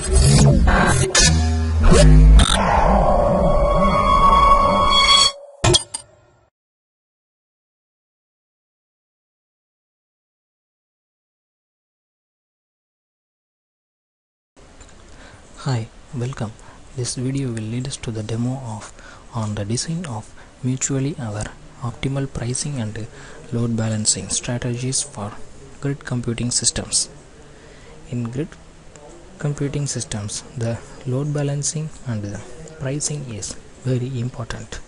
Hi, welcome. This video will lead us to the demo on the design of mutually aware optimal pricing and load balancing strategies for grid computing systems. In grid computing systems, the load balancing and the pricing is very important.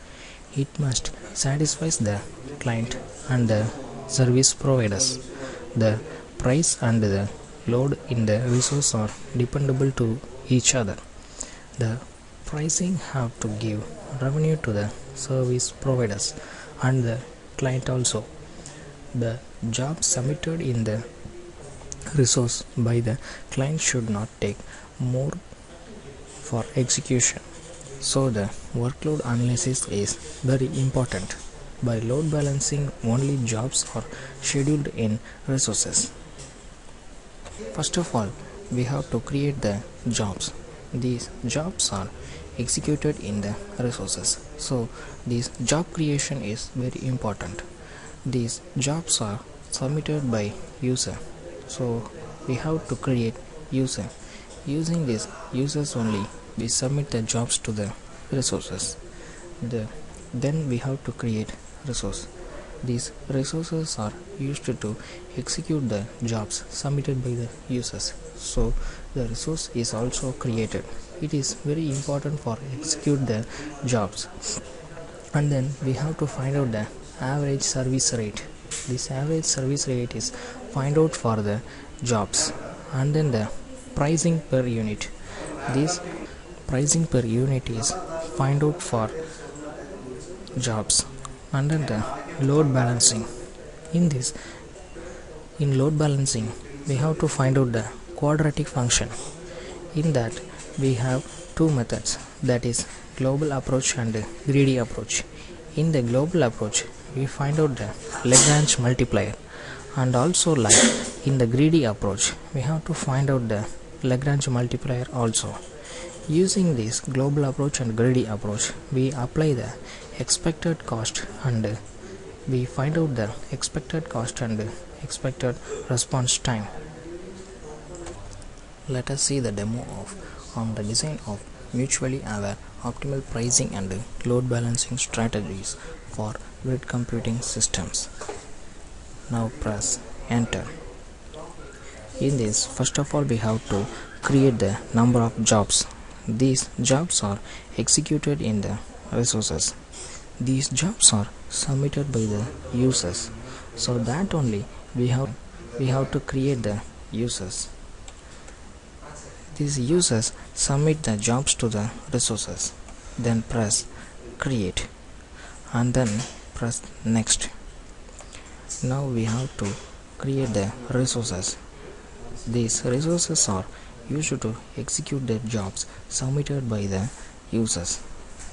It must satisfy the client and the service providers. The price and the load in the resource are dependable to each other. The pricing have to give revenue to the service providers and the client also. The job submitted in the resource by the client should not take more for execution. So the workload analysis is very important. By load balancing, only jobs are scheduled in resources. First of all, we have to create the jobs. These jobs are executed in the resources. So this job creation is very important. These jobs are submitted by user. So we have to create user. Using these users only, we submit the jobs to the resources. Then we have to create resource. These resources are used to execute the jobs submitted by the users. So the resource is also created. It is very important for execute the jobs. And then we have to find out the average service rate. This average service rate is find out for the jobs. And then the pricing per unit. This pricing per unit is find out for jobs. And then the load balancing. In load balancing, we have to find out the quadratic function. In that we have two methods, that is global approach and greedy approach. In the global approach, we find out the Lagrange multiplier, and also like in the greedy approach, we have to find out the Lagrange multiplier also. Using this global approach and greedy approach, we apply the expected cost and we find out the expected cost and expected response time. Let us see the demo on the design of mutually aware optimal pricing and load balancing strategies for grid computing systems. Now press enter. In this, first of all, we have to create the number of jobs. These jobs are executed in the resources. These jobs are submitted by the users. So that only we have to create the users. These users submit the jobs to the resources. Then press create and then press next. Now we have to create the resources. These resources are used to execute the jobs submitted by the users.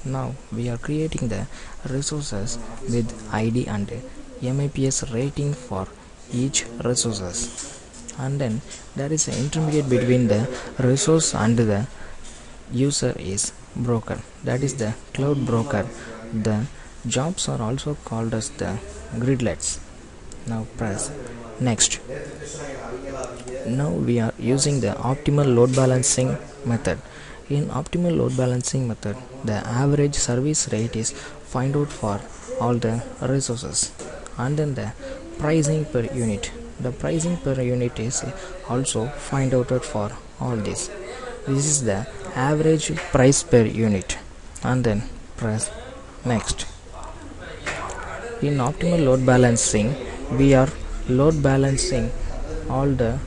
Now we are creating the resources with ID and MIPS rating for each resources. And then there is an intermediate between the resource and the user is broker, that is the cloud broker. The jobs are also called as the gridlets. Now press next. Now we are using the optimal load balancing method. In optimal load balancing method, the average service rate is find out for all the resources, and then the pricing per unit. The pricing per unit is also find out for all this. This is the average price per unit, and then press next. In optimal load balancing, we are load balancing all the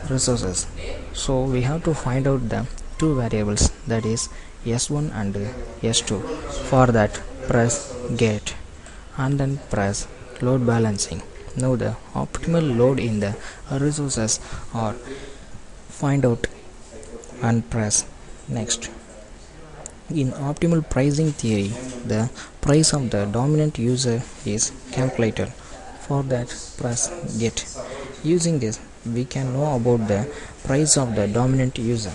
resources. So we have to find out the two variables, that is S1 and S2. For that, press get and then press load balancing. Now the optimal load in the resources are find out and press next. In optimal pricing theory, the price of the dominant user is calculated. For that, press get. Using this, we can know about the price of the dominant user.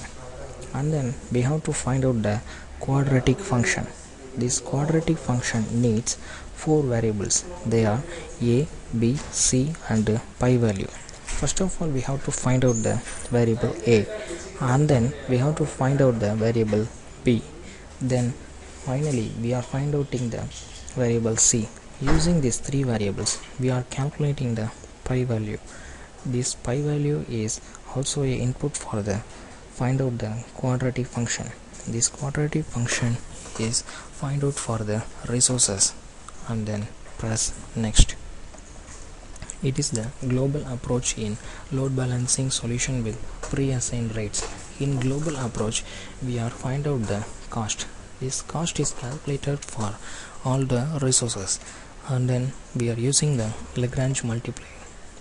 and then we have to find out the quadratic function. This quadratic function needs four variables. They are a, b, c and pi value. First of all, we have to find out the variable a, and then we have to find out the variable b. Then finally we are find outing the variable c. Using these three variables, we are calculating the pi value. This pi value is also a input for the find out the quadratic function. This quadratic function is find out for the resources, and then press next. It is the global approach in load balancing solution with pre-assigned rates. In global approach, we are find out the cost. This cost is calculated for all the resources, and then we are using the Lagrange multiplier.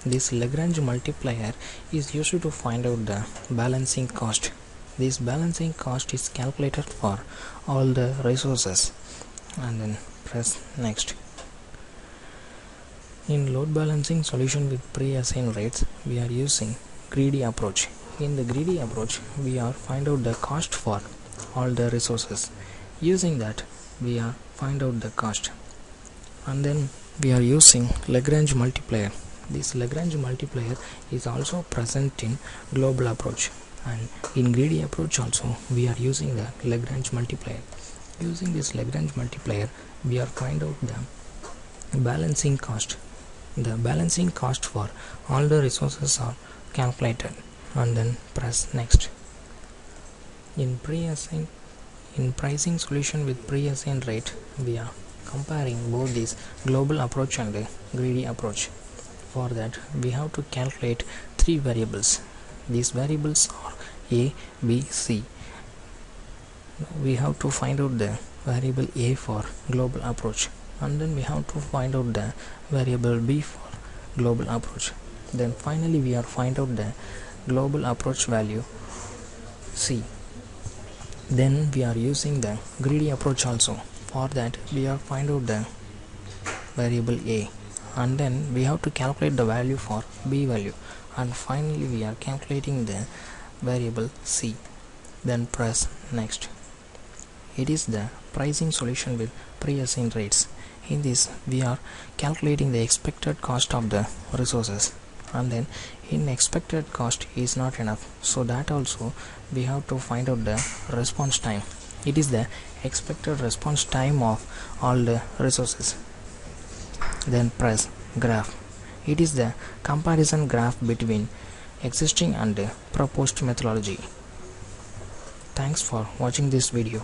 This Lagrange multiplier is used to find out the balancing cost. This balancing cost is calculated for all the resources, and then press next. In load balancing solution with pre-assigned rates, we are using greedy approach. In the greedy approach, we are find out the cost for all the resources. Using that, we are find out the cost, and then we are using Lagrange multiplier. This Lagrange multiplier is also present in global approach, and in greedy approach also we are using the Lagrange multiplier. Using this Lagrange multiplier, we are find out the balancing cost. The balancing cost for all the resources are calculated, and then press next. In pricing solution with pre-assigned rate, we are comparing both this global approach and the greedy approach. For that, we have to calculate three variables. These variables are a, b, c. We have to find out the variable a for global approach, and then we have to find out the variable b for global approach. Then finally we are find out the global approach value c. Then we are using the greedy approach also. For that, we are find out the variable a, and then we have to calculate the value for b value, and finally we are calculating the variable c. Then press next. It is the pricing solution with pre-assigned rates. In this, we are calculating the expected cost of the resources, and then in expected cost is not enough, so that also we have to find out the response time. It is the expected response time of all the resources. Then press graph. It is the comparison graph between existing and proposed methodology. Thanks for watching this video.